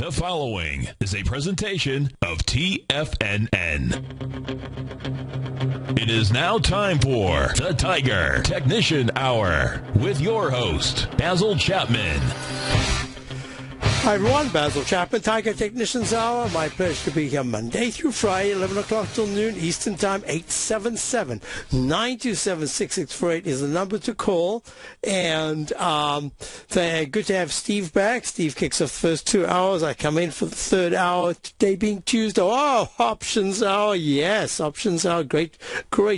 The following is a presentation of TFNN. It is now time for the Tiger Technician Hour with your host, Basil Chapman. Hi everyone, Basil Chapman, Tiger Technicians Hour. My pleasure to be here Monday through Friday, 11 o'clock till noon Eastern Time. 877-927-6648 is the number to call. And good to have Steve back. Steve kicks off the first 2 hours. I come in for the third hour, today being Tuesday. Oh, Options Hour. Yes, Options Hour. Great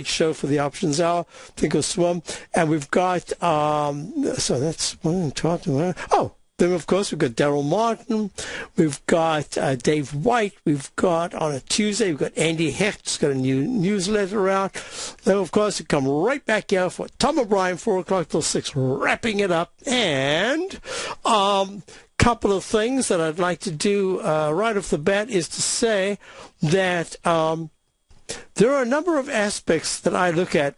show for the Options Hour. Think of swim. And we've got, so that's one, two, oh. Then, of course, we've got Daryl Martin. We've got Dave White. We've got, on a Tuesday, we've got Andy Hecht's got a new newsletter out. Then, of course, we come right back here for Tom O'Brien, 4 o'clock till 6, wrapping it up. And couple of things that I'd like to do right off the bat is to say that there are a number of aspects that I look at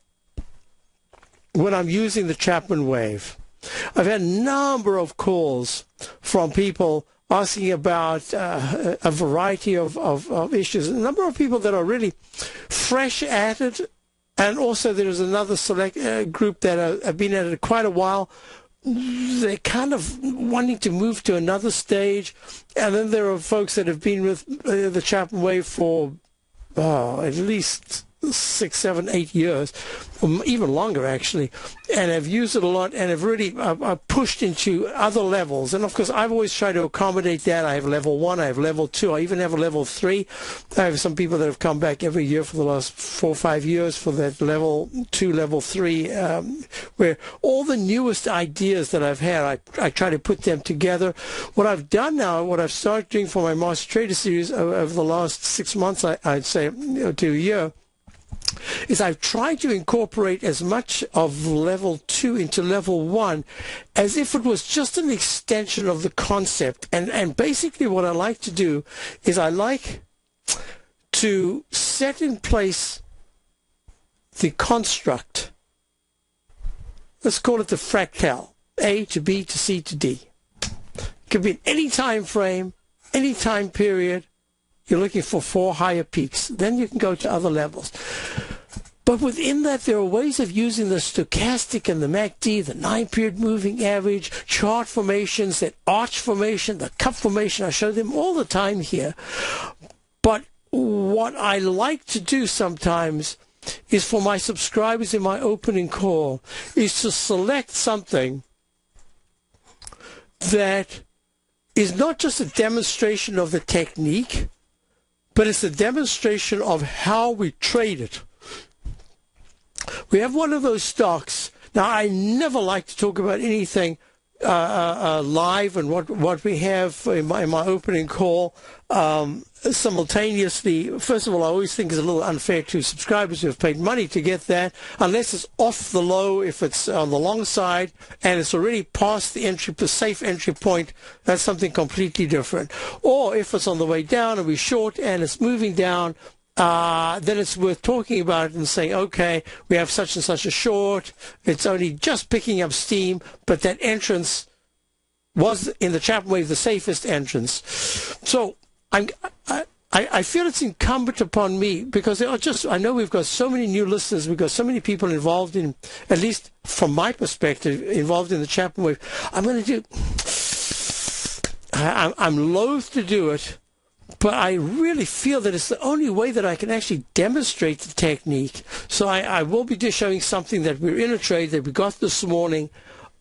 when I'm using the Chapman wave. I've had a number of calls from people asking about a variety of issues. A number of people that are really fresh at it, and also there's another select group that have been at it quite a while. They're kind of wanting to move to another stage, and then there are folks that have been with the Chapman wave for at least 6, 7, 8 years, or even longer actually, and have used it a lot and have really pushed into other levels. And of course, I've always tried to accommodate that. I have level 1, I have level 2, I even have a level 3. I have some people that have come back every year for the last 4 or 5 years for that level 2, level 3, where all the newest ideas that I've had, I try to put them together. What I've done now, what I've started doing for my Master Trader series over the last 6 months, I'd say, to a year, is I've tried to incorporate as much of level 2 into level 1 as if it was just an extension of the concept. And basically what I like to do is I like to set in place the construct. Let's call it the fractal, A to B to C to D. It could be in any time frame, any time period. You're looking for 4 higher peaks. Then you can go to other levels. But within that, there are ways of using the stochastic and the MACD, the 9-period moving average, chart formations, that arch formation, the cup formation. I show them all the time here. But what I like to do sometimes is for my subscribers in my opening call is to select something that is not just a demonstration of the technique, but it's a demonstration of how we trade it. We have one of those stocks. Now, I never like to talk about anything live and what we have in my opening call simultaneously. First of all, I always think it's a little unfair to subscribers who have paid money to get that, unless it's off the low, if it's on the long side and it's already past the safe entry point. That's something completely different. Or if it's on the way down and we're short and it's moving down, then it's worth talking about it and saying, okay, we have such and such a short. It's only just picking up steam, but that entrance was in the Chapman wave the safest entrance. So I feel it's incumbent upon me, because there are I know we've got so many new listeners, we've got so many people involved in, at least from my perspective, involved in the Chapman wave. I'm loath to do it, but I really feel that it's the only way that I can actually demonstrate the technique. So I will be just showing something that we're in a trade that we got this morning,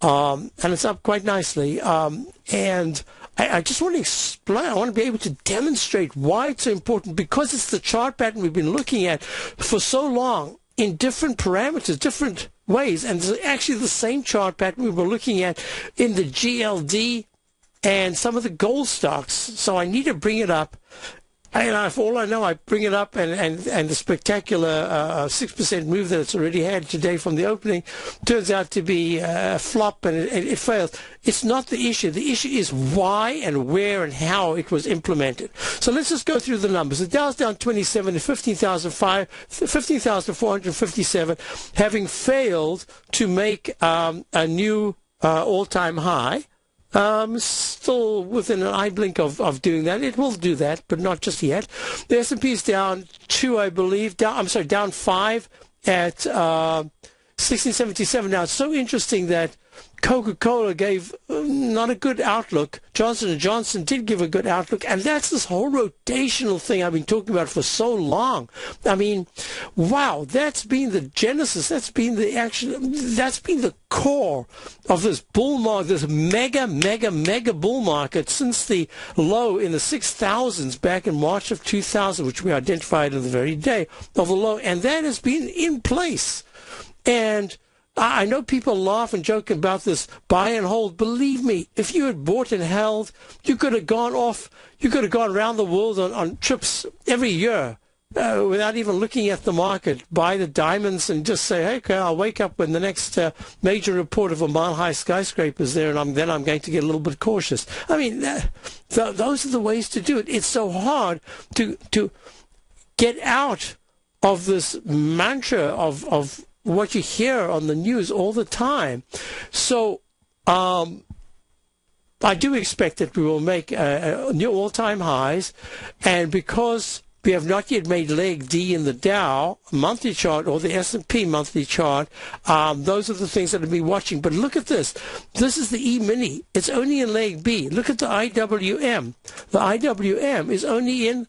and it's up quite nicely. And I just want to explain, I want to be able to demonstrate why it's so important, because it's the chart pattern we've been looking at for so long in different parameters, different ways. And it's actually the same chart pattern we were looking at in the GLD and some of the gold stocks. So I need to bring it up. And for all I know, I bring it up, and the spectacular 6% move that it's already had today from the opening turns out to be a flop, and it fails. It's not the issue. The issue is why and where and how it was implemented. So let's just go through the numbers. The Dow's down 27 to 15,457, having failed to make a new all-time high. Still within an eye blink of doing that. It will do that, but not just yet. The S&P is down 2, I believe. Down 5 at 1677. Now, it's so interesting that Coca-Cola gave not a good outlook. Johnson & Johnson did give a good outlook, and that's this whole rotational thing I've been talking about for so long. I mean, wow, that's been the genesis. That's been the action. That's been the core of this bull market, this mega bull market since the low in the 6,000s back in March of 2000, which we identified on the very day of the low, and that has been in place. And I know people laugh and joke about this buy and hold. Believe me, if you had bought and held, you could have gone around the world on trips every year without even looking at the market, buy the diamonds and just say, hey, okay, I'll wake up when the next major report of a mile-high skyscraper is there, and then I'm going to get a little bit cautious. I mean, those are the ways to do it. It's so hard to get out of this mantra of what you hear on the news all the time. So I do expect that we will make new all-time highs, and because we have not yet made leg D in the Dow monthly chart or the S&P monthly chart, those are the things that I'll be watching. But look at this. This is the E-mini. It's only in leg B. Look at the IWM. The IWM is only in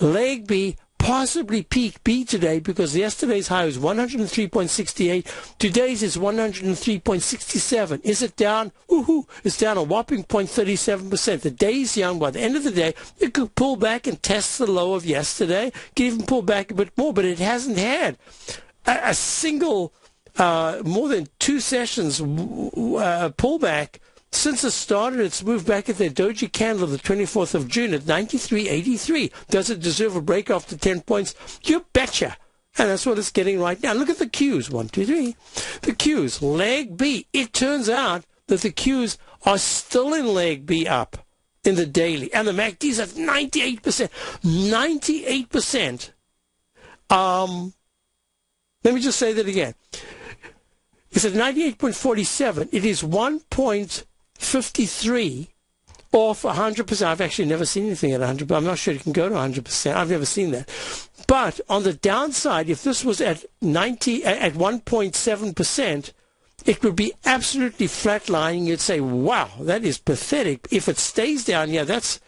leg B, possibly peak B today, because yesterday's high was 103.68. Today's is 103.67. Is it down? Woohoo! It's down a whopping 0.37%. The day's young. By the end of the day, it could pull back and test the low of yesterday. Could even pull back a bit more, but it hasn't had a single, more than 2 sessions pullback. Since it started, it's moved back at the doji candle of the 24th of June at 93.83. Does it deserve a break after 10 points? You betcha. And that's what it's getting right now. Look at the Qs. 1, 2, 3. The Qs, leg B. It turns out that the Qs are still in leg B up in the daily. And the MACD's at 98%. 98%. Let me just say that again. It's at 98.47. It is 1.53 off 100%. I've actually never seen anything at 100%. I'm not sure it can go to 100%. I've never seen that. But on the downside, if this was at 1.7%, it would be absolutely flatlining. You'd say, wow, that is pathetic. If it stays down here, that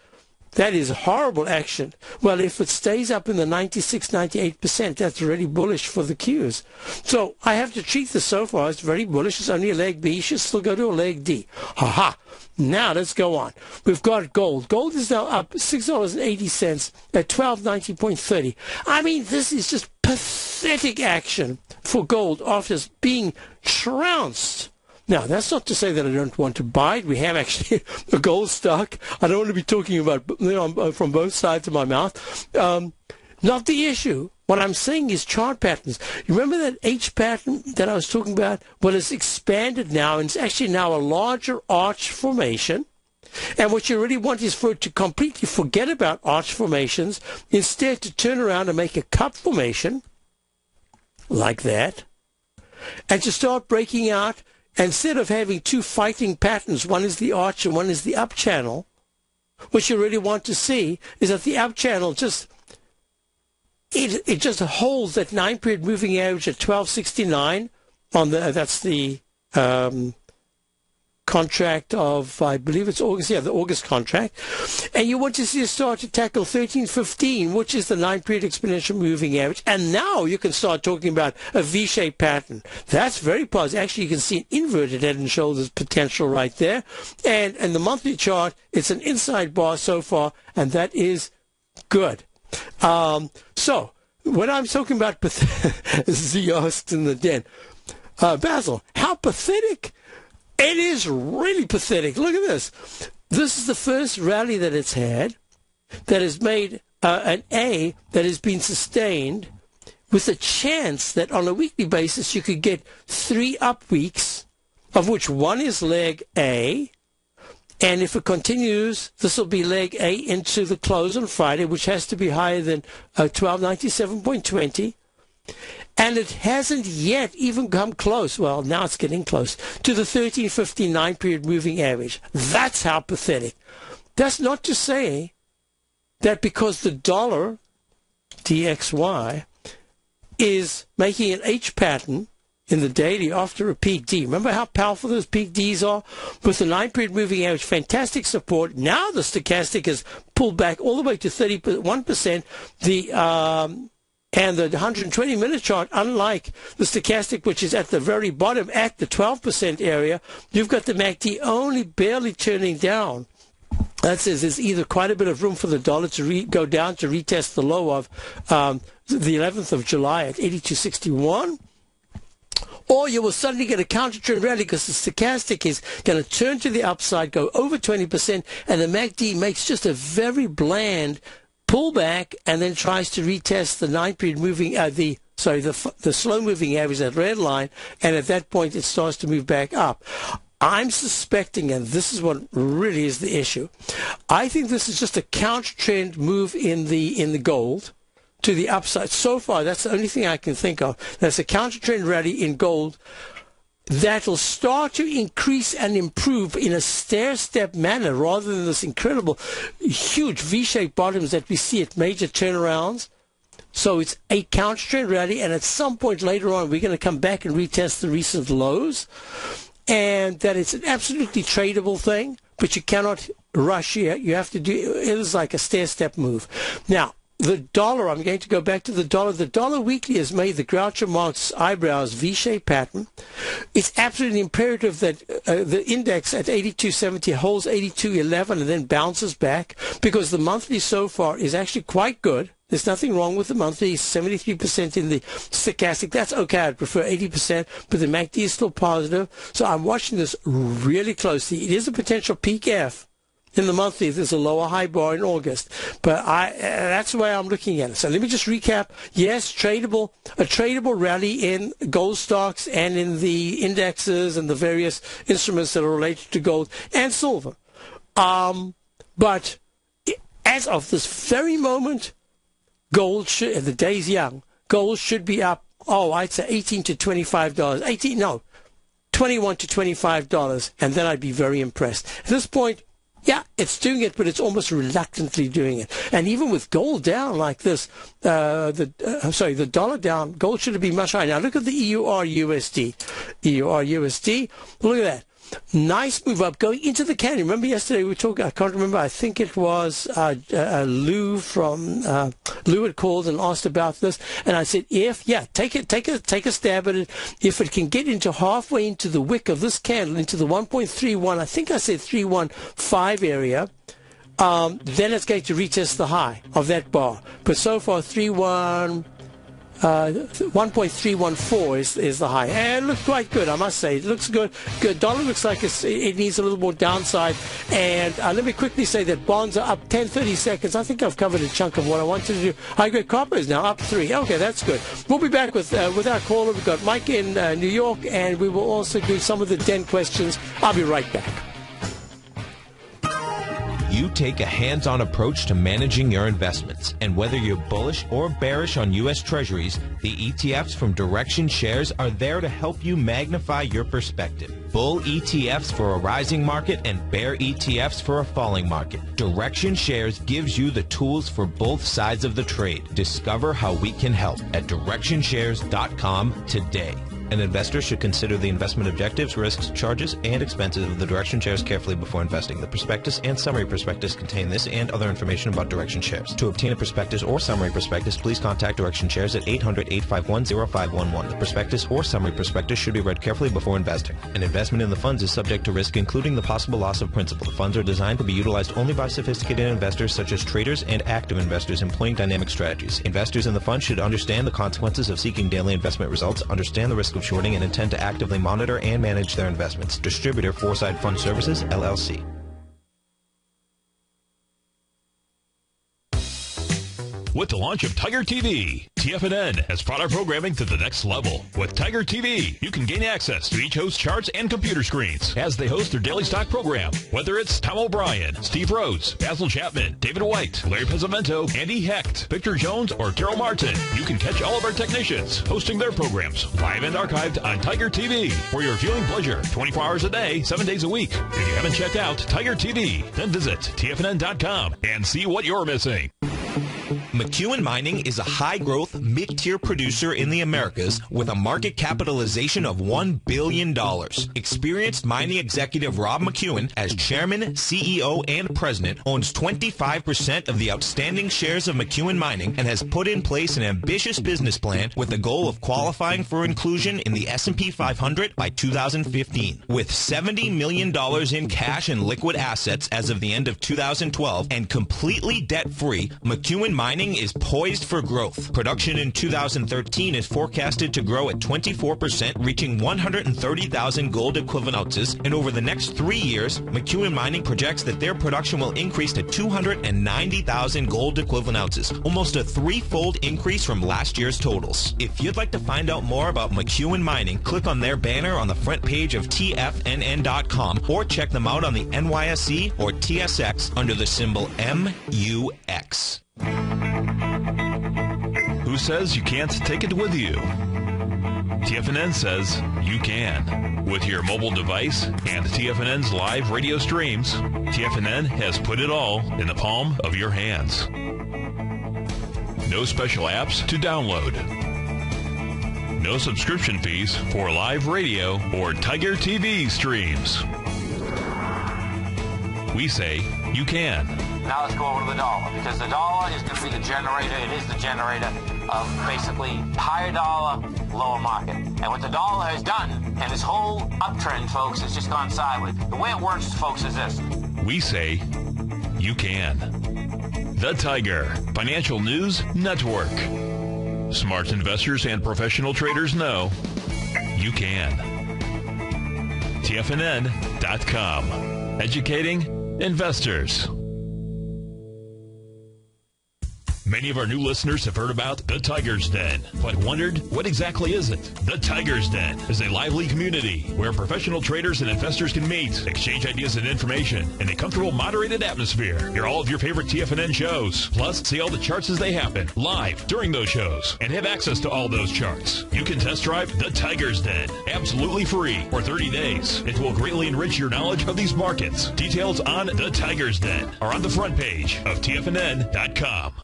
is horrible action. Well, if it stays up in the 96, 98%, that's really bullish for the Qs. So I have to treat this so far as very bullish. It's only a leg B. You should still go to a leg D. Ha-ha. Now let's go on. We've got gold. Gold is now up $6.80 at 1290.30. I mean, this is just pathetic action for gold after being trounced. Now, that's not to say that I don't want to buy it. We have actually a gold stock. I don't want to be talking about from both sides of my mouth. Not the issue. What I'm saying is chart patterns. You remember that H pattern that I was talking about? Well, it's expanded now, and it's actually now a larger arch formation. And what you really want is for it to completely forget about arch formations, instead to turn around and make a cup formation, like that, and to start breaking out. Instead of having two fighting patterns, one is the arch and one is the up channel, what you really want to see is that the up channel just holds that 9-period moving average at 1269 on that's the contract of, I believe it's August, the August contract. And you want to see it start to tackle 1315, which is the 9-period exponential moving average. And now you can start talking about a V-shaped pattern. That's very positive. Actually, you can see an inverted head and shoulders potential right there. And in the monthly chart, it's an inside bar so far, and that is good. So, when I'm talking about Z asked in the den, Basil, how pathetic? It is really pathetic. Look at this. This is the first rally that it's had that has made an A that has been sustained with a chance that on a weekly basis you could get 3 up weeks, of which one is leg A. And if it continues, this will be leg A into the close on Friday, which has to be higher than 1297.20. And it hasn't yet even come close. Well, now it's getting close to the 1359 period moving average. That's how pathetic. That's not to say that because the dollar, DXY, is making an H pattern in the daily after a peak D. Remember how powerful those peak Ds are? With the 9-period moving average, fantastic support. Now the stochastic has pulled back all the way to 31%. And the 120-minute chart, unlike the stochastic, which is at the very bottom at the 12% area, you've got the MACD only barely turning down. That says there's either quite a bit of room for the dollar to go down to retest the low of the 11th of July at 82.61, or you will suddenly get a counter-trend rally because the stochastic is going to turn to the upside, go over 20%, and the MACD makes just a very bland pullback and then tries to retest the 9-period moving, the slow-moving average, that red line, and at that point it starts to move back up. I'm suspecting, and this is what really is the issue, I think this is just a counter-trend move in the gold to the upside. So far, that's the only thing I can think of. That's a counter-trend rally in gold that will start to increase and improve in a stair-step manner rather than this incredible, huge V-shaped bottoms that we see at major turnarounds. So it's a counter-trend rally, and at some point later on, we're going to come back and retest the recent lows, and that it's an absolutely tradable thing, but you cannot rush here. You have to do it is like a stair-step move. Now, the dollar, I'm going to go back to the dollar. The dollar weekly has made the Groucho Marx eyebrows V-shaped pattern. It's absolutely imperative that the index at 82.70 holds 82.11 and then bounces back, because the monthly so far is actually quite good. There's nothing wrong with the monthly. 73% in the stochastic. That's okay. I'd prefer 80%, but the MACD is still positive. So I'm watching this really closely. It is a potential peak F. In the monthly, there's a lower high bar in August. But that's the way I'm looking at it. So let me just recap. Yes, a tradable rally in gold stocks and in the indexes and the various instruments that are related to gold and silver. But as of this very moment, gold should, the day's young, gold should be up, I'd say $18 to $25. $21 to $25. And then I'd be very impressed. At this point, yeah, it's doing it, but it's almost reluctantly doing it. And even with gold down like this, the dollar down, gold should be much higher. Now look at the EUR-USD. EUR-USD, look at that. Nice move up going into the candle. Remember yesterday we were talking, I can't remember, I think it was Lou from, Lou had called and asked about this. And I said, take a stab at it. If it can get into halfway into the wick of this candle, into the 1.31, I think I said 315 area, then it's going to retest the high of that bar. But so far, 1.314 is the high. And it looks quite good, I must say. It looks good. Good. Dollar looks like it needs a little more downside. And let me quickly say that bonds are up 10, 30 seconds. I think I've covered a chunk of what I wanted to do. High-grade copper is now up 3. Okay, that's good. We'll be back with our caller. We've got Mike in New York, and we will also do some of the Den questions. I'll be right back. You take a hands-on approach to managing your investments, and whether you're bullish or bearish on U.S. Treasuries, the ETFs from Direction Shares are there to help you magnify your perspective. Bull ETFs for a rising market and bear ETFs for a falling market. Direction Shares gives you the tools for both sides of the trade. Discover how we can help at DirectionShares.com today. An investor should consider the investment objectives, risks, charges, and expenses of the Direction Shares carefully before investing. The prospectus and summary prospectus contain this and other information about Direction Shares. To obtain a prospectus or summary prospectus, please contact Direction Shares at 800-851-0511. The prospectus or summary prospectus should be read carefully before investing. An investment in the funds is subject to risk, including the possible loss of principal. The funds are designed to be utilized only by sophisticated investors such as traders and active investors employing dynamic strategies. Investors in the fund should understand the consequences of seeking daily investment results, understand the risk of shorting, and intend to actively monitor and manage their investments. Distributor Foreside Fund Services, LLC. with the launch of Tiger TV. TFNN has brought our programming to the next level. With Tiger TV, you can gain access to each host's charts and computer screens as they host their daily stock program. Whether it's Tom O'Brien, Steve Rhodes, Basil Chapman, David White, Larry Pesavento, Andy Hecht, Victor Jones, or Terrell Martin, you can catch all of our technicians hosting their programs live and archived on Tiger TV for your viewing pleasure 24 hours a day, 7 days a week. If you haven't checked out Tiger TV, then visit TFNN.com and see what you're missing. McEwen Mining is a high-growth, mid-tier producer in the Americas with a market capitalization of $1 billion. Experienced mining executive Rob McEwen, as chairman, CEO, and president, owns 25% of the outstanding shares of McEwen Mining and has put in place an ambitious business plan with the goal of qualifying for inclusion in the S&P 500 by 2015. With $70 million in cash and liquid assets as of the end of 2012 and completely debt-free, McEwen Mining is poised for growth. Production in 2013 is forecasted to grow at 24%, reaching 130,000 gold equivalent ounces, and over the next 3 years, McEwen Mining projects that their production will increase to 290,000 gold equivalent ounces, almost a threefold increase from last year's totals. If you'd like to find out more about McEwen Mining, click on their banner on the front page of TFNN.com or check them out on the NYSE or TSX under the symbol MUX. Who says you can't take it with you? TFNN says you can. With your mobile device and TFNN's live radio streams, TFNN has put it all in the palm of your hands. No special apps to download. No subscription fees for live radio or Tiger TV streams. We say you can. Now let's go over to the dollar, because the dollar is going to be the generator. It is the generator of basically higher dollar, lower market. And what the dollar has done, and this whole uptrend, folks, has just gone sideways. The way it works, folks, is this. We say you can. The Tiger Financial News Network. Smart investors and professional traders know you can. TFNN.com. Educating investors. Many of our new listeners have heard about the Tiger's Den, but wondered, what exactly is it? The Tiger's Den is a lively community where professional traders and investors can meet, exchange ideas and information in a comfortable, moderated atmosphere. Hear all of your favorite TFNN shows, plus see all the charts as they happen, live during those shows, and have access to all those charts. You can test drive the Tiger's Den, absolutely free, for 30 days. It will greatly enrich your knowledge of these markets. Details on the Tiger's Den are on the front page of TFNN.com.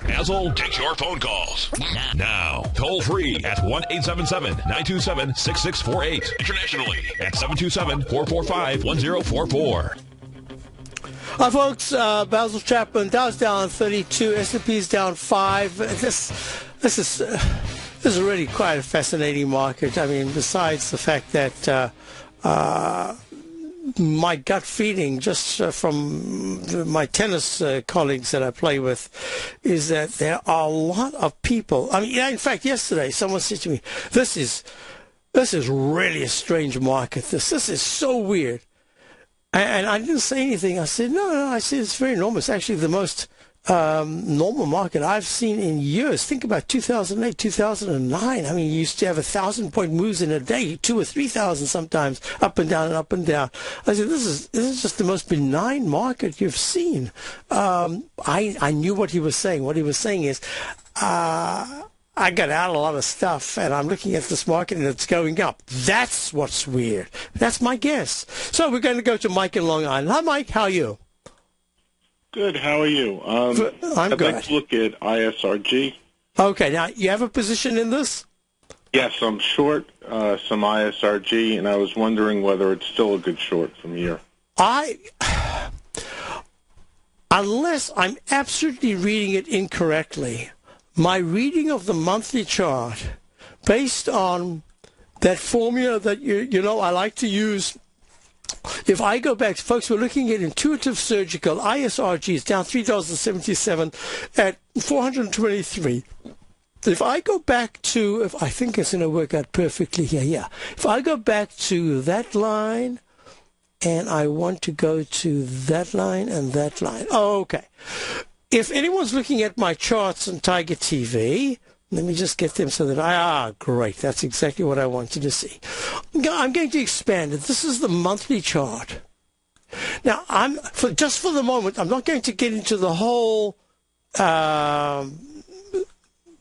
Basil takes your phone calls now. Toll free at 1-877-927-6648. Internationally at 727-445-1044. Hi, folks. Basil Chapman. Dow's down 32. S&P's down 5. This is really quite a fascinating market. I mean, besides the fact that my gut feeling, just from my tennis colleagues that I play with, is that there are a lot of people. I mean, yeah, in fact, yesterday someone said to me, "This is really a strange market. This is so weird." And I didn't say anything. I said, "No. I said it's very normal. It's actually the most normal market I've seen in years. Think about 2008, 2009. I mean, you used to have 1,000-point moves in a day, 2,000 or 3,000 sometimes, up and down and up and down." I said, this is just the most benign market you've seen. I knew what he was saying. What he was saying is, I got out a lot of stuff, and I'm looking at this market, and it's going up. That's what's weird. That's my guess. So we're going to go to Mike in Long Island. Hi, Mike. How are you? Good. How are you? I'm I'd good. like to look at ISRG. Okay. Now, you have a position in this? Yes, I'm short some ISRG, and I was wondering whether it's still a good short from here. Unless I'm absolutely reading it incorrectly, my reading of the monthly chart, based on that formula that you know I like to use. If I go back, folks, we're looking at Intuitive Surgical. ISRG is down $3.77 at 423. If I go back to, I think it's going to work out perfectly here. Yeah. If I go back to that line, and I want to go to that line and that line. Oh, okay. if anyone's looking at my charts on Tiger TV, let me just get them so that great. That's exactly what I wanted to see. I'm going to expand it. This is the monthly chart. Now, just for the moment, I'm not going to get into the whole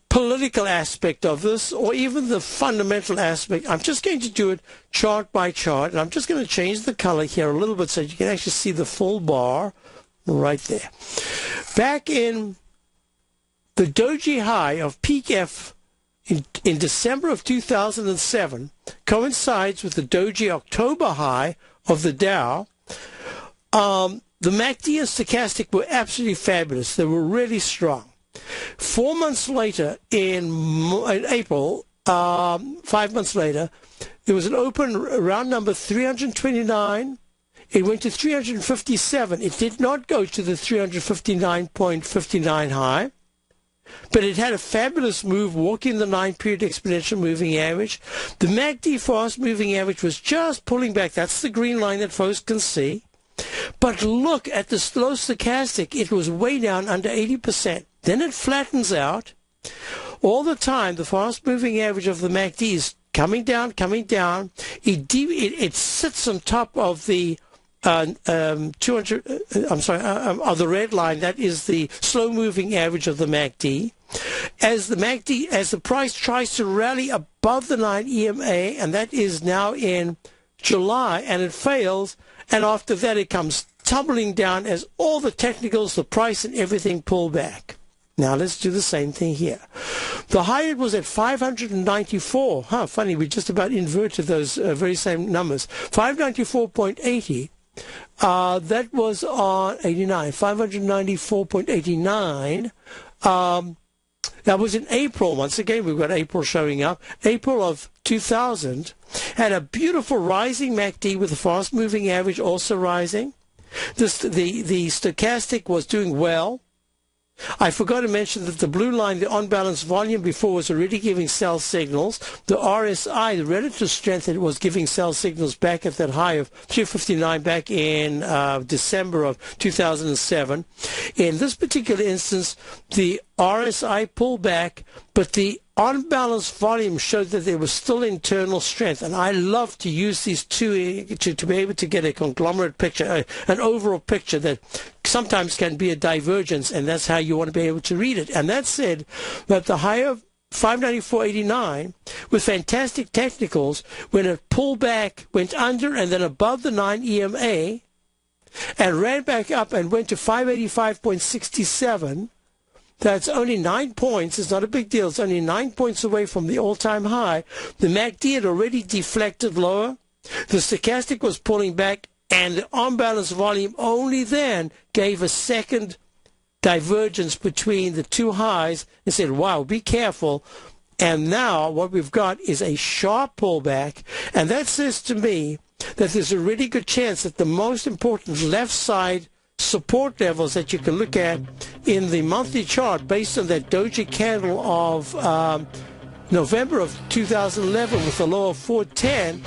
political aspect of this or even the fundamental aspect. I'm just going to do it chart by chart, and I'm just going to change the color here a little bit so you can actually see the full bar right there. Back in the doji high of peak F in December of 2007 coincides with the doji October high of the Dow. The MACD and stochastic were absolutely fabulous. They were really strong. 4 months later, in April, 5 months later, there was an open round number 329. It went to 357. It did not go to the 359.59 high, but it had a fabulous move walking the 9-period exponential moving average. The MACD fast moving average was just pulling back. That's the green line that folks can see. But look at the slow stochastic. It was way down under 80%. Then it flattens out. All the time, the fast-moving average of the MACD is coming down, coming down. It sits on top of the 200. Of the red line. That is the slow-moving average of the MACD. As the price tries to rally above the 9 EMA, and that is now in July, and it fails. And after that, it comes tumbling down as all the technicals, the price, and everything pull back. Now, let's do the same thing here. The high was at 594. Funny, we just about inverted those very same numbers. 594.80. That was on 89. 594.89. That was in April. Once again, we've got April showing up. April of 2000 had a beautiful rising MACD with the fast-moving average also rising. The stochastic was doing well. I forgot to mention that the blue line, the on-balance volume before, was already giving sell signals. The RSI, the relative strength, it was giving sell signals back at that high of 359 back in December of 2007. In this particular instance, the RSI pulled back, but the on-balance volume showed that there was still internal strength. And I love to use these two to be able to get a conglomerate picture, an overall picture that sometimes can be a divergence, and that's how you want to be able to read it. And that said, that the high of 594.89 with fantastic technicals, when it pulled back, went under and then above the 9 EMA and ran back up and went to 585.67. That's only 9 points. It's not a big deal. It's only 9 points away from the all-time high. The MACD had already deflected lower. The stochastic was pulling back, and the on-balance volume only then gave a second divergence between the two highs and said, wow, be careful. And now what we've got is a sharp pullback, and that says to me that there's a really good chance that the most important left side support levels that you can look at in the monthly chart based on that doji candle of November of 2011 with a low of 410,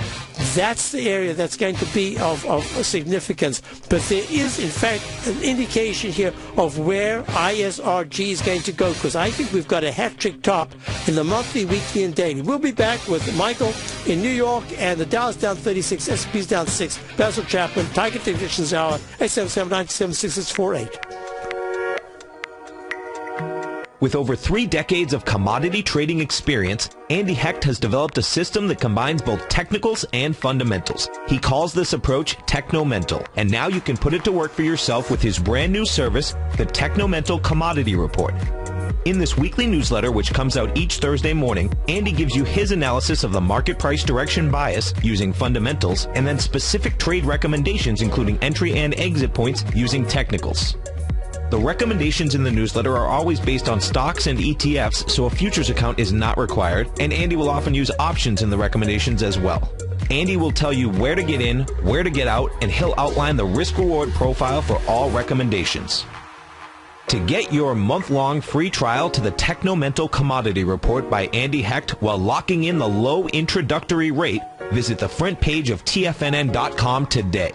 that's the area that's going to be of significance. But there is, in fact, an indication here of where ISRG is going to go, because I think we've got a hat-trick top in the monthly, weekly, and daily. We'll be back with Michael in New York, and the Dow's down 36, S&P's down 6. Basil Chapman, Tiger Technicians Hour, 877-927-6648. With over 3 decades of commodity trading experience, Andy Hecht has developed a system that combines both technicals and fundamentals. He calls this approach Technomental, and now you can put it to work for yourself with his brand new service, the Technomental Commodity Report. In this weekly newsletter, which comes out each Thursday morning, Andy gives you his analysis of the market price direction bias using fundamentals, and then specific trade recommendations including entry and exit points using technicals. The recommendations in the newsletter are always based on stocks and ETFs, so a futures account is not required, and Andy will often use options in the recommendations as well. Andy will tell you where to get in, where to get out, and he'll outline the risk-reward profile for all recommendations. To get your month-long free trial to the Technomental Commodity Report by Andy Hecht while locking in the low introductory rate, visit the front page of TFNN.com today.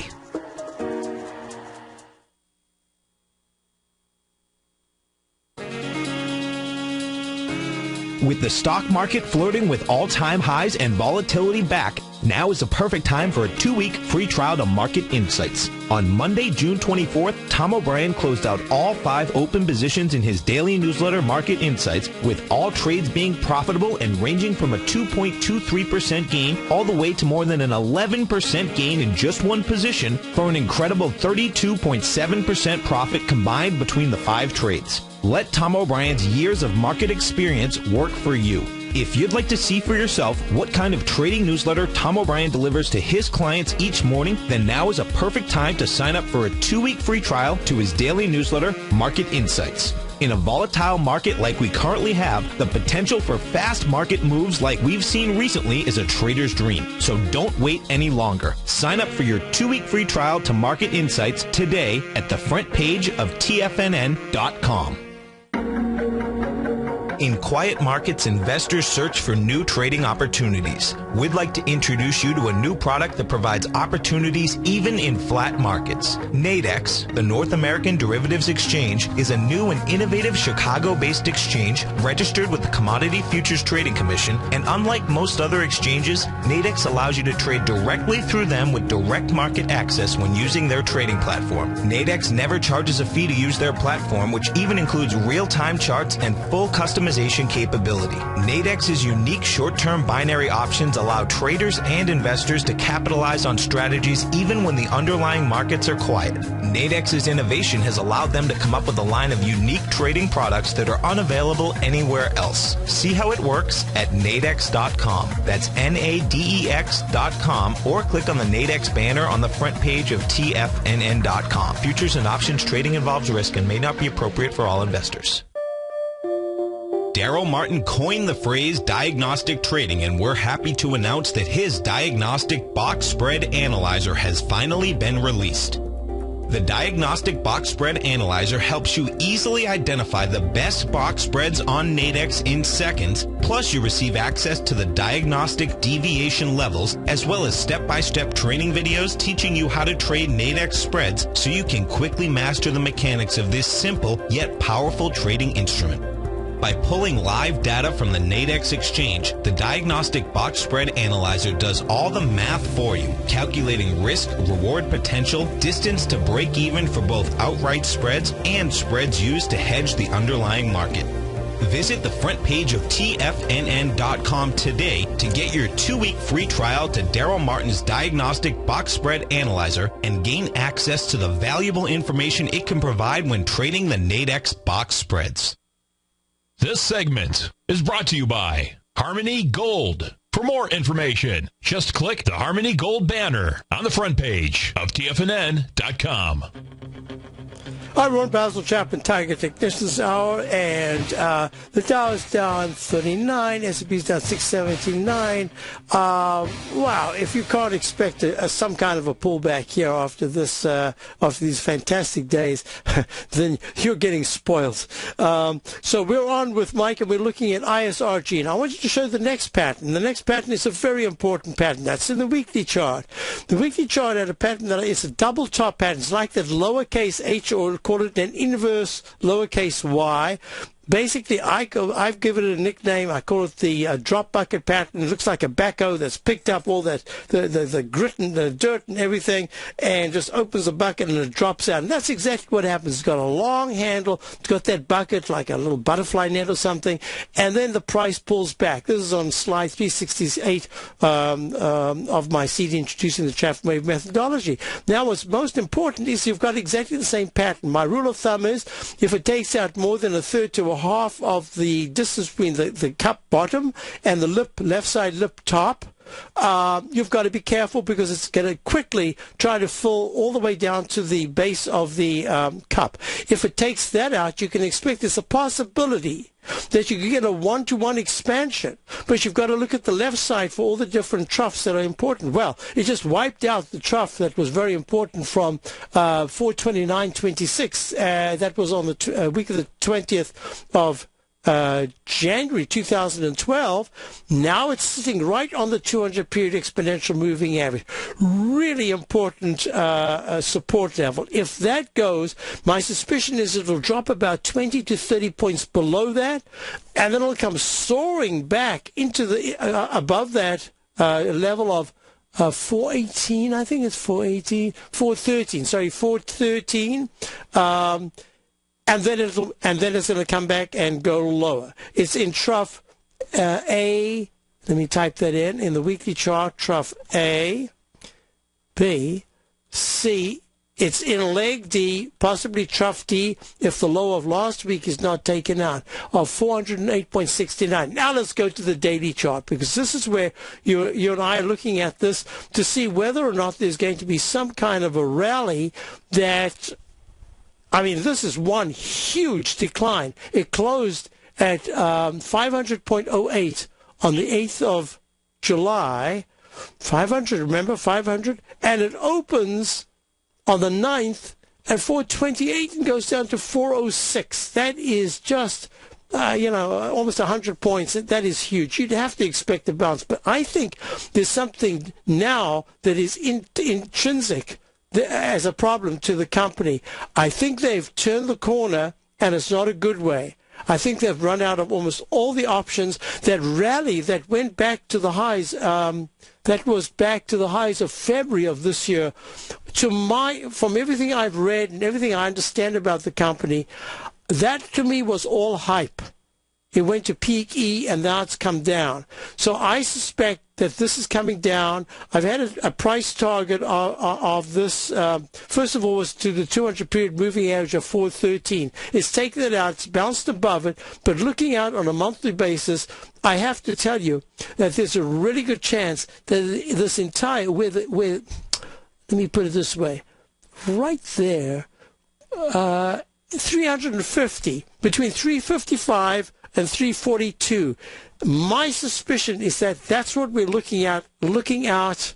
With the stock market flirting with all-time highs and volatility back, now is the perfect time for a 2-week free trial to Market Insights. On Monday, June 24th, Tom O'Brien closed out all 5 open positions in his daily newsletter, Market Insights, with all trades being profitable and ranging from a 2.23% gain all the way to more than an 11% gain in just one position for an incredible 32.7% profit combined between the 5 trades. Let Tom O'Brien's years of market experience work for you. If you'd like to see for yourself what kind of trading newsletter Tom O'Brien delivers to his clients each morning, then now is a perfect time to sign up for a 2-week free trial to his daily newsletter, Market Insights. In a volatile market like we currently have, the potential for fast market moves like we've seen recently is a trader's dream. So don't wait any longer. Sign up for your 2-week free trial to Market Insights today at the front page of TFNN.com. In quiet markets, investors search for new trading opportunities. We'd like to introduce you to a new product that provides opportunities even in flat markets. Nadex, the North American Derivatives Exchange, is a new and innovative Chicago-based exchange registered with the Commodity Futures Trading Commission, and unlike most other exchanges, Nadex allows you to trade directly through them with direct market access when using their trading platform. Nadex never charges a fee to use their platform, which even includes real-time charts and full customization capability. Nadex's unique short-term binary options allow traders and investors to capitalize on strategies even when the underlying markets are quiet. Nadex's innovation has allowed them to come up with a line of unique trading products that are unavailable anywhere else. See how it works at nadex.com. That's NADEX.com, or click on the Nadex banner on the front page of TFNN.com. Futures and options trading involves risk and may not be appropriate for all investors. Daryl Martin coined the phrase diagnostic trading, and we're happy to announce that his diagnostic box spread analyzer has finally been released. The Diagnostic Box Spread Analyzer helps you easily identify the best box spreads on Nadex in seconds, plus you receive access to the diagnostic deviation levels, as well as step-by-step training videos teaching you how to trade Nadex spreads so you can quickly master the mechanics of this simple yet powerful trading instrument. By pulling live data from the Nadex exchange, the Diagnostic Box Spread Analyzer does all the math for you, calculating risk, reward potential, distance to break even for both outright spreads and spreads used to hedge the underlying market. Visit the front page of TFNN.com today to get your 2-week free trial to Daryl Martin's Diagnostic Box Spread Analyzer and gain access to the valuable information it can provide when trading the Nadex box spreads. This segment is brought to you by Harmony Gold. For more information, just click the Harmony Gold banner on the front page of TFNN.com. I'm Ron Basil Chapman, Tiger Technicians Hour, and the Dow is down 39, S&P is down 679. Wow, if you can't expect some kind of a pullback here after this, after these fantastic days, then you're getting spoiled. So we're on with Mike, and we're looking at ISRG, and I want you to show the next pattern. The next pattern is a very important pattern. That's in the weekly chart. The weekly chart had a pattern that is a double top pattern. It's like that lowercase h, or call it an inverse lowercase y. Basically, I've given it a nickname. I call it the drop bucket pattern. It looks like a backhoe that's picked up all that the grit and the dirt and everything, and just opens the bucket and it drops out. And that's exactly what happens. It's got a long handle. It's got that bucket like a little butterfly net or something, and then the price pulls back. This is on slide 368 of my CD introducing the Chaffin Wave methodology. Now, what's most important is you've got exactly the same pattern. My rule of thumb is if it takes out more than a third to a half of the distance between the cup bottom and the left side lip top, you've got to be careful, because it's going to quickly try to fill all the way down to the base of the cup. If it takes that out, you can expect there's a possibility that you can get a one-to-one expansion, but you've got to look at the left side for all the different troughs that are important. Well, it just wiped out the trough that was very important from 429.26. That was on the week of the 20th of January 2012, now it's sitting right on the 200-period exponential moving average. Really important support level. If that goes, my suspicion is it will drop about 20 to 30 points below that, and then it'll come soaring back into the above that level of 418, I think it's 413. And then it's going to come back and go lower. It's in trough A. Let me type that in the weekly chart. Trough A, B, C. It's in leg D, possibly trough D, if the low of last week is not taken out, of 408.69. Now let's go to the daily chart, because this is where you and I are looking at this to see whether or not there's going to be some kind of a rally that... I mean, this is one huge decline. It closed at 500.08 on the 8th of July. 500, remember, 500? And it opens on the 9th at 428 and goes down to 406. That is just, almost 100 points. That is huge. You'd have to expect a bounce. But I think there's something now that is intrinsic as a problem to the company. I think they've turned the corner, and it's not a good way. I think they've run out of almost all the options. That rally that went back to the highs, that was back to the highs of February of this year. From everything I've read and everything I understand about the company, that to me was all hype. It went to peak E, and now it's come down. So I suspect that this is coming down. I've had a price target of this. First of all, was to the 200-period moving average of 413. It's taken it out. It's bounced above it. But looking out on a monthly basis, I have to tell you that there's a really good chance that this entire, let me put it this way, right there, 350, between 355 and 342. My suspicion is that that's what we're looking out,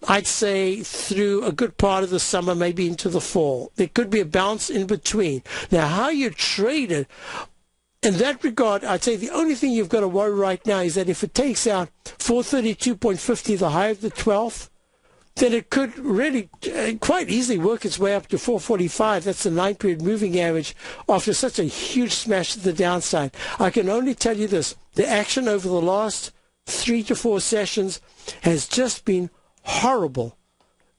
I'd say, through a good part of the summer, maybe into the fall. There could be a bounce in between. Now, how you trade it, in that regard, I'd say the only thing you've got to worry right now is that if it takes out 432.50, the high of the 12th, then it could really quite easily work its way up to 445. That's the 9-period moving average after such a huge smash to the downside. I can only tell you this. The action over the last 3 to 4 sessions has just been horrible.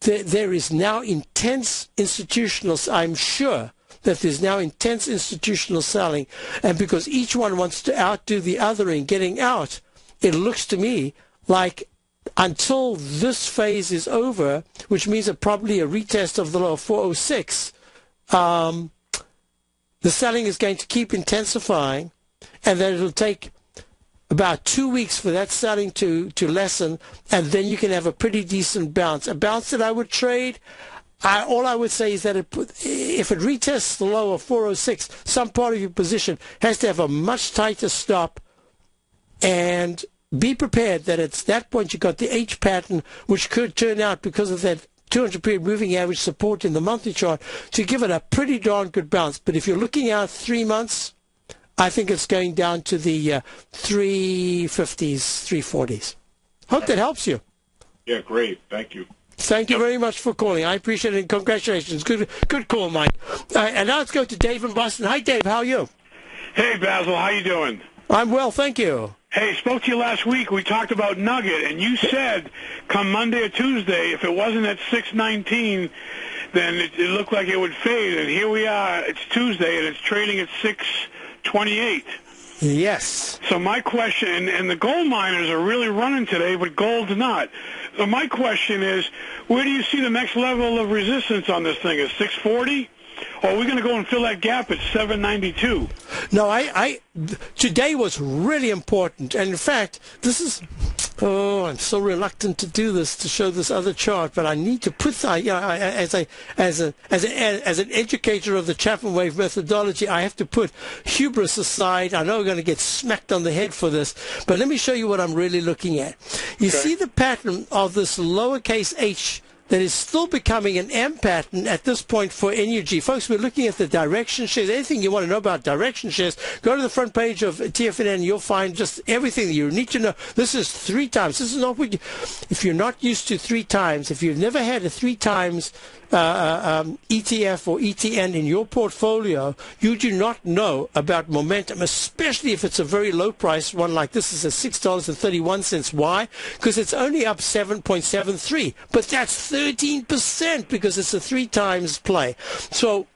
There is now intense institutional, I'm sure that there's now intense institutional selling. And because each one wants to outdo the other in getting out, it looks to me like until this phase is over, which means probably a retest of the low of 406, the selling is going to keep intensifying, and then it'll take about 2 weeks for that selling to lessen, and then you can have a pretty decent bounce. A bounce that I would trade, all I would say is that if it retests the low of 406, some part of your position has to have a much tighter stop, and be prepared that at that point you got the H pattern, which could turn out, because of that 200-period moving average support in the monthly chart, to give it a pretty darn good bounce. But if you're looking out 3 months, I think it's going down to the 350s, 340s. Hope that helps you. Yeah, great. Thank you. Thank you very much for calling. I appreciate it. Congratulations. Good call, Mike. And now let's go to Dave in Boston. Hi, Dave. How are you? Hey, Basil. How you doing? I'm well, thank you. Hey, spoke to you last week. We talked about Nugget, and you said come Monday or Tuesday, if it wasn't at 619, then it looked like it would fade. And here we are. It's Tuesday, and it's trading at 628. Yes. So my question, and the gold miners are really running today, but gold's not. So my question is, where do you see the next level of resistance on this thing? Is 640? Or are we going to go and fill that gap at 792? No, today was really important. And in fact, this is, I'm so reluctant to do this, to show this other chart, but I need to put, as an educator of the Chapman wave methodology, I have to put hubris aside. I know I'm going to get smacked on the head for this, but let me show you what I'm really looking at. You see the pattern of this lowercase h that is still becoming an M pattern at this point for NUG. Folks, we're looking at the direction shares. Anything you want to know about direction shares, go to the front page of TFNN and you'll find just everything that you need to know. This is 3 times. This is not what you, if you're not used to 3 times, if you've never had a 3 times ETF or ETN in your portfolio, you do not know about momentum, especially if it's a very low price one like this is at $6.31. Why? Because it's only up 7.73, but that's 13% because it's a 3 times play. So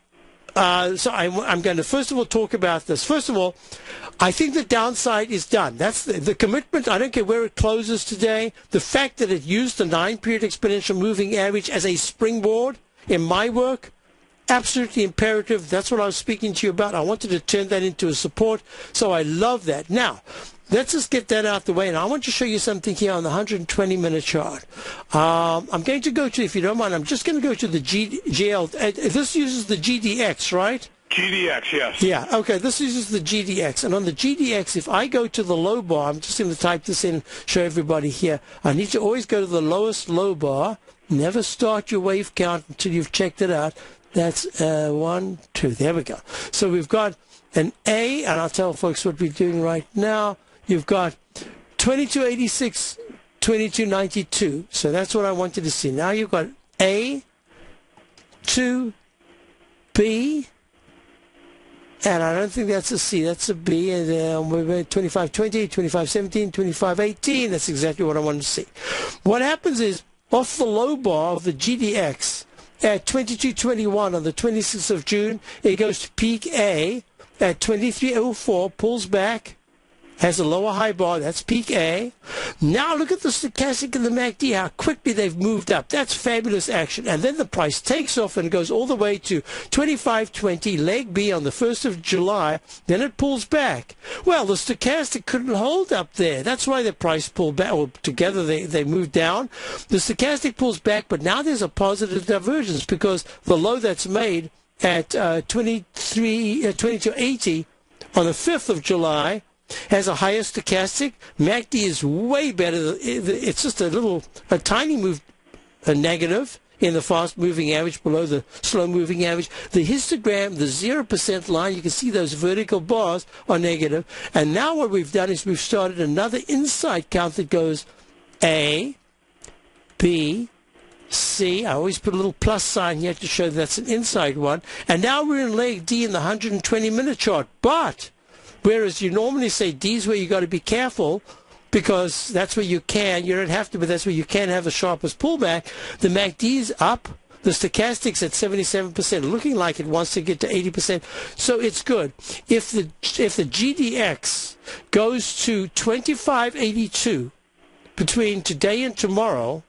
I'm going to first of all talk about this. First of all, I think the downside is done. That's the commitment. I don't care where it closes today. The fact that it used the 9-period exponential moving average as a springboard in my work, absolutely imperative. That's what I was speaking to you about. I wanted to turn that into a support, so I love that. Now, let's just get that out the way, and I want to show you something here on the 120-minute chart. I'm going to go to, if you don't mind, I'm just going to go to the GL. This uses the GDX, right? GDX, yes. Yeah, okay, this uses the GDX. And on the GDX, if I go to the low bar, I'm just going to type this in, show everybody here. I need to always go to the lowest low bar. Never start your wave count until you've checked it out. That's 1, 2. There we go. So we've got an A, and I'll tell folks what we're doing right now. You've got 2286, 2292. So that's what I wanted to see. Now you've got A, 2, B, and I don't think that's a C, that's a B, and we're 2520, 2517, 2518. That's exactly what I wanted to see. What happens is, off the low bar of the GDX at 2221 on the 26th of June, it goes to peak A at 2304, pulls back, has a lower high bar, that's peak A. Now look at the stochastic and the MACD, how quickly they've moved up. That's fabulous action. And then the price takes off and goes all the way to 2520, leg B on the 1st of July. Then it pulls back. Well, the stochastic couldn't hold up there. That's why the price pulled back. Well, together they moved down. The stochastic pulls back, but now there's a positive divergence because the low that's made at 2280 on the 5th of July has a higher stochastic. MACD is way better. It's just a tiny move, a negative in the fast-moving average below the slow-moving average. The histogram, the 0% line, you can see those vertical bars are negative. And now what we've done is we've started another inside count that goes A, B, C. I always put a little plus sign here to show that's an inside one. And now we're in leg D in the 120-minute chart. But whereas you normally say D is where you got to be careful because that's where you don't have to, but that's where you can have the sharpest pullback. The MACD is up. The stochastic's at 77%, looking like it wants to get to 80%. So it's good. If the GDX goes to 2582 between today and tomorrow,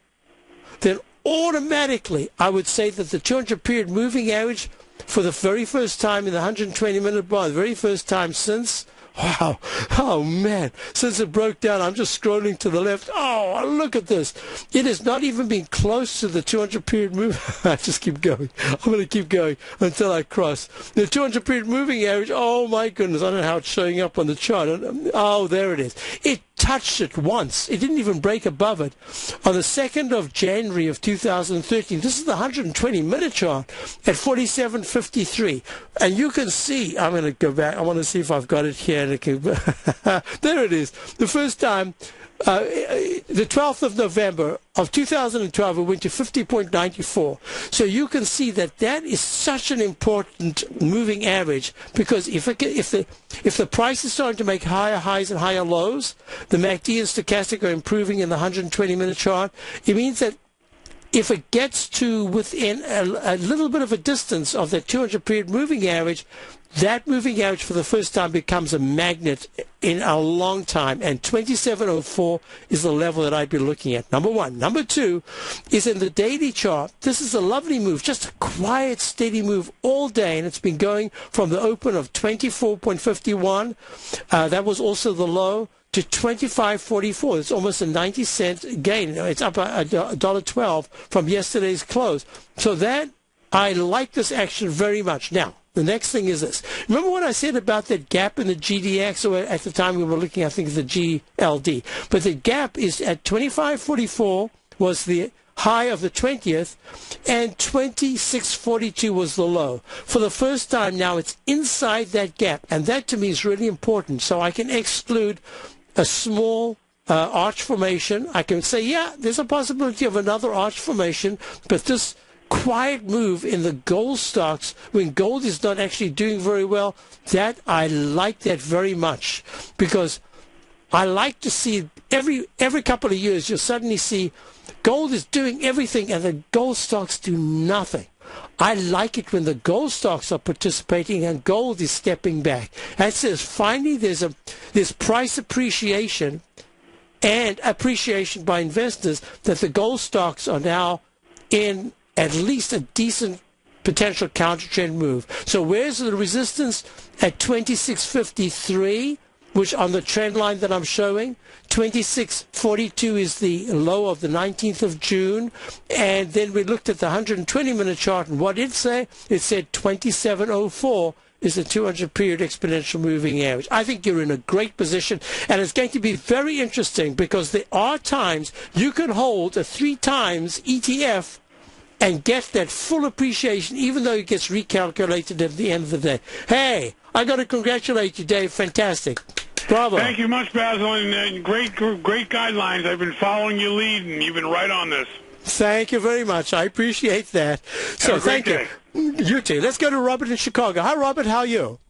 then automatically I would say that the 200-period moving average for the very first time in the 120-minute bar, the very first time since, wow, oh man, since it broke down, I'm just scrolling to the left. Oh, look at this. It has not even been close to the 200-period move. I just keep going. I'm going to keep going until I cross. The 200-period moving average, oh my goodness, I don't know how it's showing up on the chart. Oh, there it is. It touched it once. It didn't even break above it. On the 2nd of January of 2013, this is the 120-minute chart at 47.53. And you can see, I'm going to go back. I want to see if I've got it here. There it is. The first time, the 12th of November of 2012, it went to 50.94. So you can see that is such an important moving average because if the price is starting to make higher highs and higher lows, the MACD and stochastic are improving in the 120-minute chart. It means that if it gets to within a little bit of a distance of that 200-period moving average, that moving average for the first time becomes a magnet in a long time, and 2704 is the level that I'd be looking at. Number one. Number two is in the daily chart. This is a lovely move, just a quiet, steady move all day, and it's been going from the open of 24.51. That was also the low, to 25.44. It's almost a 90-cent gain. It's up $1.12 from yesterday's close. So that, I like this action very much. Now, the next thing is this. Remember what I said about that gap in the GDX, or at the time we were looking, I think, at the GLD. But the gap is at 25.44 was the high of the 20th, and 26.42 was the low. For the first time now, it's inside that gap, and that to me is really important. So I can exclude a small arch formation. I can say, yeah, there's a possibility of another arch formation, but this quiet move in the gold stocks when gold is not actually doing very well, that I like that very much, because I like to see every couple of years you'll suddenly see gold is doing everything and the gold stocks do nothing. I like it when the gold stocks are participating and gold is stepping back. That says finally there's price appreciation and appreciation by investors that the gold stocks are now in at least a decent potential counter-trend move. So where's the resistance? At 26.53, which on the trend line that I'm showing, 26.42 is the low of the 19th of June. And then we looked at the 120-minute chart, and what did it say? It said 27.04 is the 200-period exponential moving average. I think you're in a great position, and it's going to be very interesting because there are times you can hold a 3 times ETF and get that full appreciation, even though it gets recalculated at the end of the day. Hey, I got to congratulate you, Dave. Fantastic. Bravo. Thank you much, Basil, and great guidelines. I've been following your lead, and you've been right on this. Thank you very much. I appreciate that. So thank you. You too. Let's go to Robert in Chicago. Hi, Robert. How are you?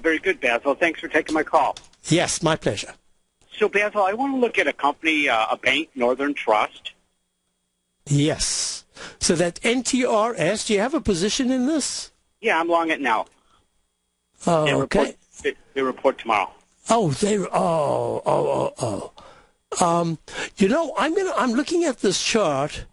Very good, Basil. Thanks for taking my call. Yes, my pleasure. So, Basil, I want to look at a company, a bank, Northern Trust. Yes. So that NTRS, do you have a position in this? Yeah, I'm long it now. Oh, okay. They report tomorrow. Oh, you know, I'm looking at this chart,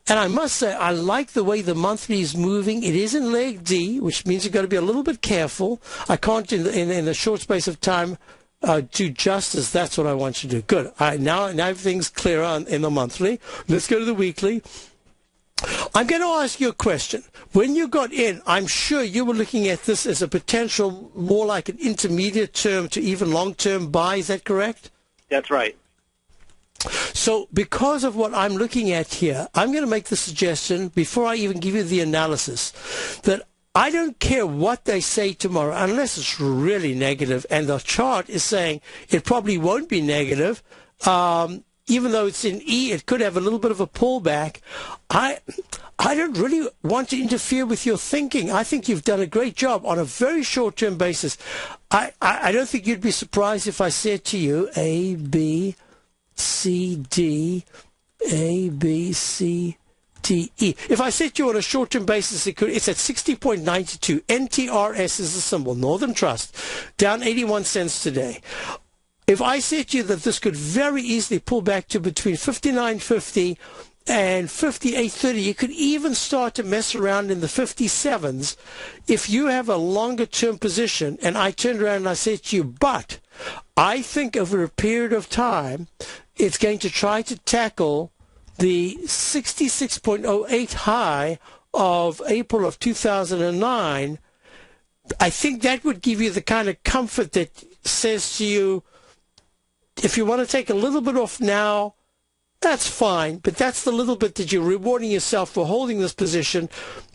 and I must say I like the way the monthly is moving. It is in leg D, which means you've got to be a little bit careful. I can't in a short space of time do justice. That's what I want you to do. Good. All right, now everything's clear in the monthly. Let's go to the weekly. I'm going to ask you a question. When you got in, I'm sure you were looking at this as a potential more like an intermediate term to even long-term buy. Is that correct? That's right. So because of what I'm looking at here, I'm going to make the suggestion, before I even give you the analysis, that I don't care what they say tomorrow, unless it's really negative, and the chart is saying it probably won't be negative. Even though it's in E, it could have a little bit of a pullback. I don't really want to interfere with your thinking. I think you've done a great job on a very short-term basis. I don't think you'd be surprised if I said to you A, B, C, D, A, B, C, D, E. If I said to you on a short-term basis, it's at 60.92. NTRS is the symbol, Northern Trust, down 81 cents today. If I said to you that this could very easily pull back to between 59.50 and 58.30, you could even start to mess around in the 57s. If you have a longer-term position, and I turned around and I said to you, but I think over a period of time, it's going to try to tackle the 66.08 high of April of 2009, I think that would give you the kind of comfort that says to you, if you want to take a little bit off now, that's fine, but that's the little bit that you're rewarding yourself for holding this position,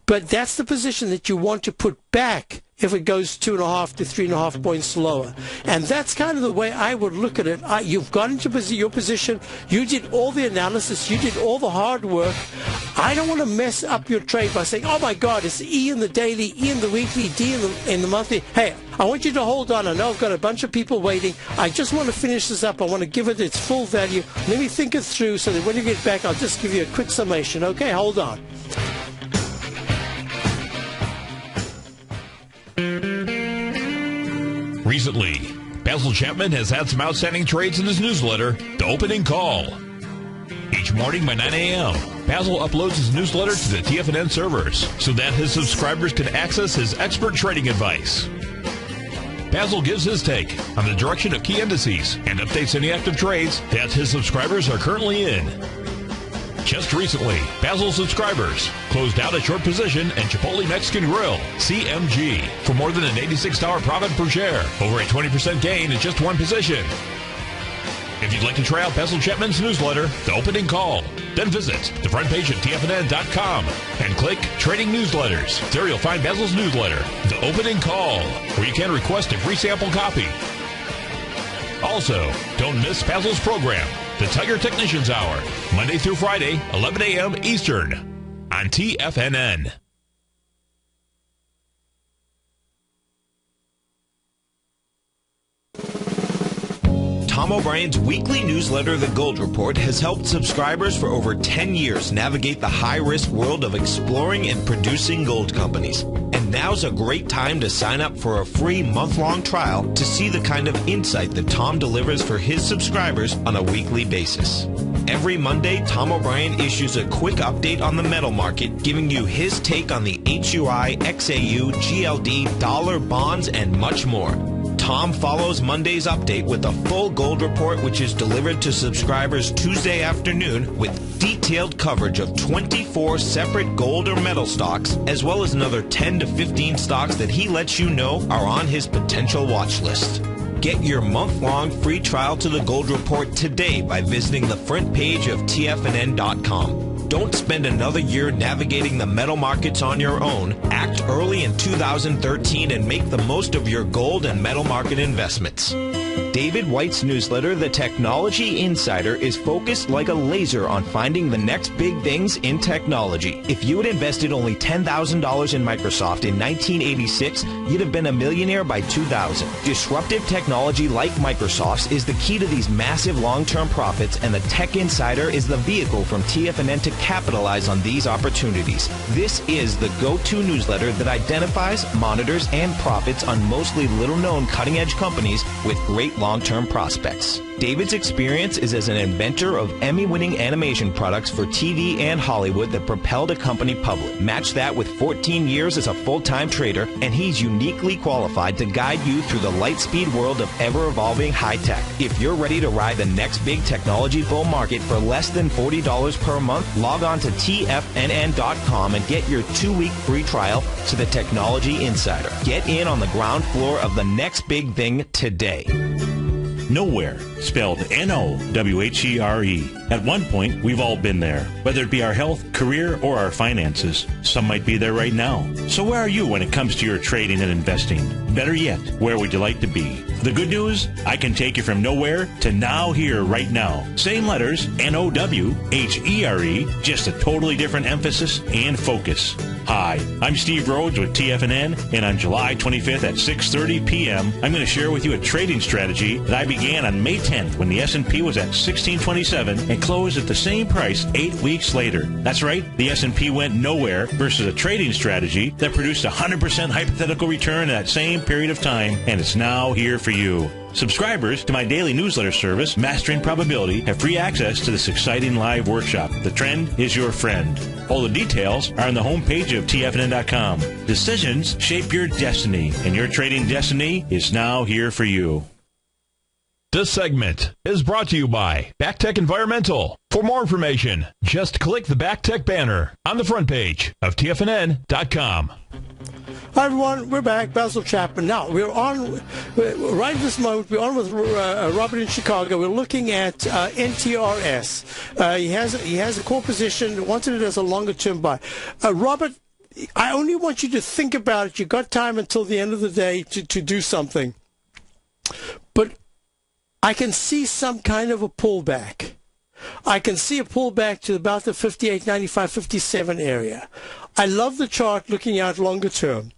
but that's the position that you want to put back if it goes 2.5 to 3.5 points lower. And that's kind of the way I would look at it. You've got into your position. You did all the analysis. You did all the hard work. I don't want to mess up your trade by saying, oh, my God, it's E in the daily, E in the weekly, D in the monthly. Hey, I want you to hold on. I know I've got a bunch of people waiting. I just want to finish this up. I want to give it its full value. Let me think it through so that when you get back, I'll just give you a quick summation. Okay, hold on. Recently, Basil Chapman has had some outstanding trades in his newsletter, The Opening Call. Each morning by 9 a.m., Basil uploads his newsletter to the TFNN servers so that his subscribers can access his expert trading advice. Basil gives his take on the direction of key indices and updates any active trades that his subscribers are currently in. Just recently, Basil subscribers closed out a short position in Chipotle Mexican Grill, CMG, for more than an $86 profit per share, over a 20% gain in just one position. If you'd like to try out Basil Chapman's newsletter, The Opening Call, then visit the front page of TFNN.com and click Trading Newsletters. There you'll find Basil's newsletter, The Opening Call, where you can request a free sample copy. Also, don't miss Basil's program, The Tiger Technicians Hour, Monday through Friday, 11 a.m. Eastern, on TFNN. Tom O'Brien's weekly newsletter, The Gold Report, has helped subscribers for over 10 years navigate the high-risk world of exploring and producing gold companies. And now's a great time to sign up for a free month-long trial to see the kind of insight that Tom delivers for his subscribers on a weekly basis. Every Monday, Tom O'Brien issues a quick update on the metal market, giving you his take on the HUI, XAU, GLD, dollar, bonds, and much more. Tom follows Monday's update with a full gold report, which is delivered to subscribers Tuesday afternoon with detailed coverage of 24 separate gold or metal stocks, as well as another 10 to 15 stocks that he lets you know are on his potential watch list. Get your month-long free trial to the Gold Report today by visiting the front page of TFNN.com. Don't spend another year navigating the metal markets on your own. Act early in 2013 and make the most of your gold and metal market investments. David White's newsletter, The Technology Insider, is focused like a laser on finding the next big things in technology. If you had invested only $10,000 in Microsoft in 1986, you'd have been a millionaire by 2000. Disruptive technology like Microsoft's is the key to these massive long-term profits, and the Tech Insider is the vehicle from TFNN to capitalize on these opportunities. This is the go-to newsletter that identifies, monitors, and profits on mostly little-known cutting-edge companies with great long-term prospects. David's experience is as an inventor of Emmy-winning animation products for TV and Hollywood that propelled a company public. Match that with 14 years as a full-time trader, and he's uniquely qualified to guide you through the light-speed world of ever-evolving high-tech. If you're ready to ride the next big technology bull market for less than $40 per month, log on to TFNN.com and get your 2-week free trial to the Technology Insider. Get in on the ground floor of the next big thing today. Nowhere, spelled N-O-W-H-E-R-E. At one point, we've all been there, whether it be our health, career, or our finances. Some might be there right now. So where are you when it comes to your trading and investing? Better yet, where would you like to be? The good news, I can take you from nowhere to now here right now. Same letters, N-O-W-H-E-R-E, just a totally different emphasis and focus. Hi, I'm Steve Rhodes with TFNN, and on July 25th at 6:30 p.m., I'm going to share with you a trading strategy that I began on May 10th when the S&P was at 1627 and closed at the same price 8 weeks later. That's right, the S&P went nowhere versus a trading strategy that produced a 100% hypothetical return in that same period of time, and it's now here for you. Subscribers to my daily newsletter service, Mastering Probability, have free access to this exciting live workshop. The trend is your friend. All the details are on the homepage of TFNN.com. Decisions shape your destiny, and your trading destiny is now here for you. This segment is brought to you by BackTech Environmental. For more information, just click the BackTech banner on the front page of TFNN.com. Hi, everyone. We're back. Basil Chapman. Now, we're on, right at this moment, we're on with Robert in Chicago. We're looking at NTRS. He has a core position, wanted it as a longer-term buy. Robert, I only want you to think about it. You've got time until the end of the day to do something. But I can see some kind of a pullback. I can see a pullback to about the 58, 95, 57 area. I love the chart looking out longer term.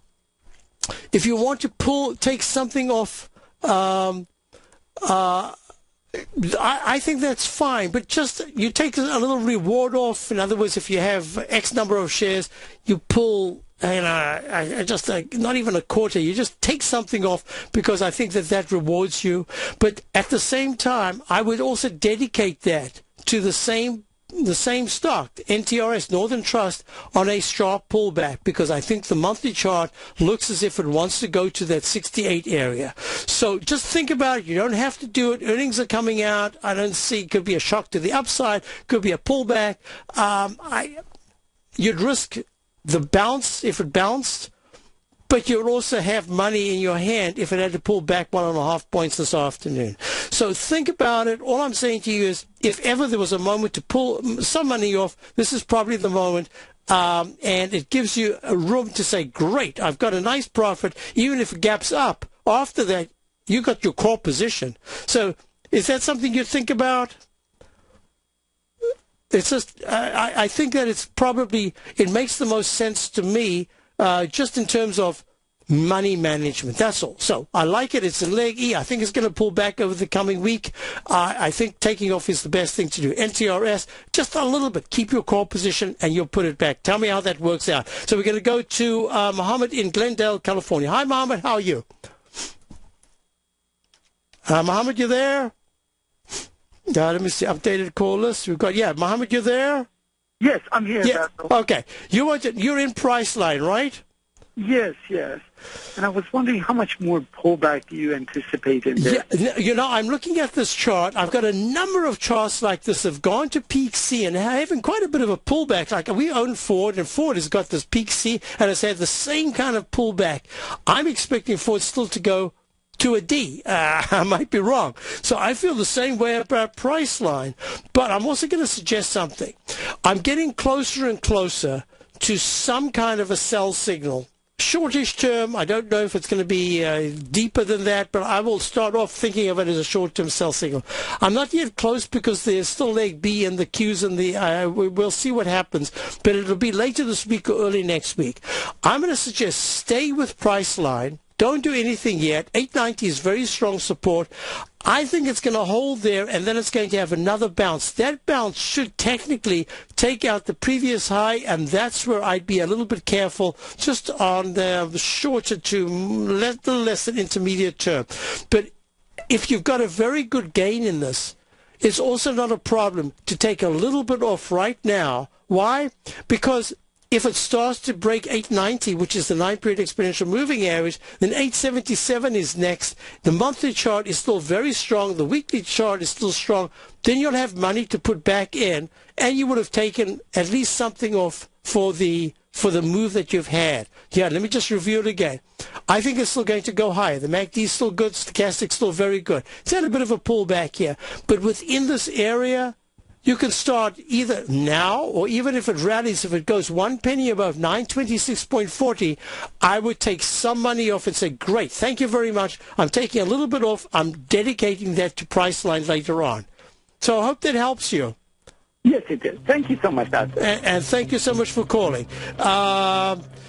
If you want to take something off, I think that's fine. But just you take a little reward off. In other words, if you have X number of shares, you pull. And I just not even a quarter. You just take something off because I think that rewards you. But at the same time, I would also dedicate that to the same stock, NTRS, Northern Trust, on a sharp pullback, because I think the monthly chart looks as if it wants to go to that 68 area. So just think about it. You don't have to do it. Earnings are coming out. I don't see, could be a shock to the upside, could be a pullback. You'd risk the bounce if it bounced, but you'll also have money in your hand if it had to pull back 1.5 points this afternoon. So think about it. All I'm saying to you is, if ever there was a moment to pull some money off, this is probably the moment. And it gives you a room to say, great, I've got a nice profit. Even if it gaps up, after that, you got your core position. So is that something you think about? It's just, I think that it's probably, it makes the most sense to me, just in terms of money management. That's all. So I like it. It's a leg E. I think it's going to pull back over the coming week. I think taking off is the best thing to do. NTRS, just a little bit. Keep your core position and you'll put it back. Tell me how that works out. So we're going to go to Mohammed in Glendale, California. Hi, Mohammed. How are you? Mohammed, you there? Let me see. Updated call list. We've got, Mohammed, you there? Yes, I'm here. Yeah. Okay. You're in Priceline, right? Yes. And I was wondering how much more pullback do you anticipate in there? Yeah, I'm looking at this chart. I've got a number of charts like this have gone to peak C and having quite a bit of a pullback. Like we own Ford, and Ford has got this peak C and it's had the same kind of pullback. I'm expecting Ford still to go to a D. I might be wrong. So I feel the same way about Priceline. But I'm also going to suggest something. I'm getting closer and closer to some kind of a sell signal. Shortish term, I don't know if it's going to be deeper than that, but I will start off thinking of it as a short-term sell signal. I'm not yet close because there's still leg B and the Qs and the, we'll see what happens, but it'll be later this week or early next week. I'm going to suggest stay with Priceline. Don't do anything yet. 890 is very strong support. I think it's going to hold there, and then it's going to have another bounce. That bounce should technically take out the previous high, and that's where I'd be a little bit careful, just on the shorter to little less than intermediate term. But if you've got a very good gain in this, it's also not a problem to take a little bit off right now. Why? Because if it starts to break 890, which is the 9-period exponential moving average, then 877 is next. The monthly chart is still very strong. The weekly chart is still strong. Then you'll have money to put back in, and you would have taken at least something off for the move that you've had. Yeah, let me just review it again. I think it's still going to go higher. The MACD is still good. Stochastic's still very good. It's had a bit of a pullback here. But within this area, you can start either now or even if it rallies, if it goes 1 penny above 926.40, I would take some money off and say, great, thank you very much. I'm taking a little bit off. I'm dedicating that to Priceline later on. So I hope that helps you. Yes, it did. Thank you so much, Basil. And thank you so much for calling.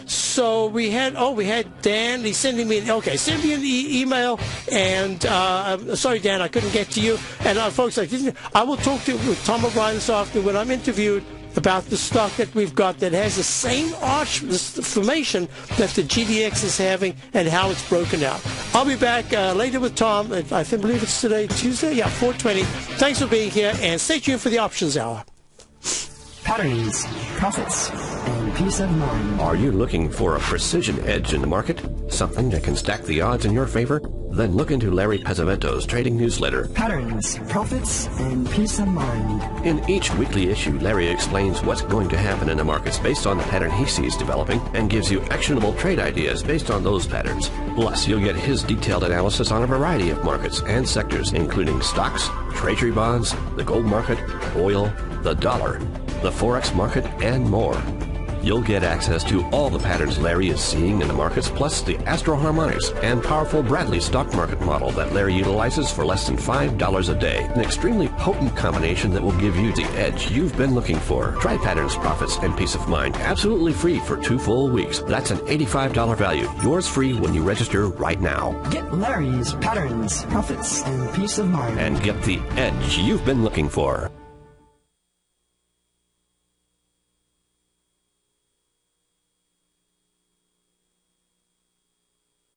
So we had Dan. He's sending me send me an email. And sorry, Dan, I couldn't get to you. And folks, I will talk to Tom O'Brien this afternoon when I'm interviewed about the stock that we've got that has the same arch formation that the GDX is having and how it's broken out. I'll be back later with Tom. I believe it's today, Tuesday? Yeah, 4:20. Thanks for being here, and stay tuned for the Options Hour. Patterns, profits, and peace of mind. Are you looking for a precision edge in the market? Something that can stack the odds in your favor? Then look into Larry Pesavento's trading newsletter. Patterns, profits, and peace of mind. In each weekly issue, Larry explains what's going to happen in the markets based on the pattern he sees developing and gives you actionable trade ideas based on those patterns. Plus, you'll get his detailed analysis on a variety of markets and sectors, including stocks, treasury bonds, the gold market, oil, the dollar, the Forex market, and more. You'll get access to all the patterns Larry is seeing in the markets, plus the Astro Harmonics and powerful Bradley stock market model that Larry utilizes for less than $5 a day. An extremely potent combination that will give you the edge you've been looking for. Try Patterns, Profits, and Peace of Mind absolutely free for 2 full weeks. That's an $85 value. Yours free when you register right now. Get Larry's Patterns, Profits, and Peace of Mind. And get the edge you've been looking for.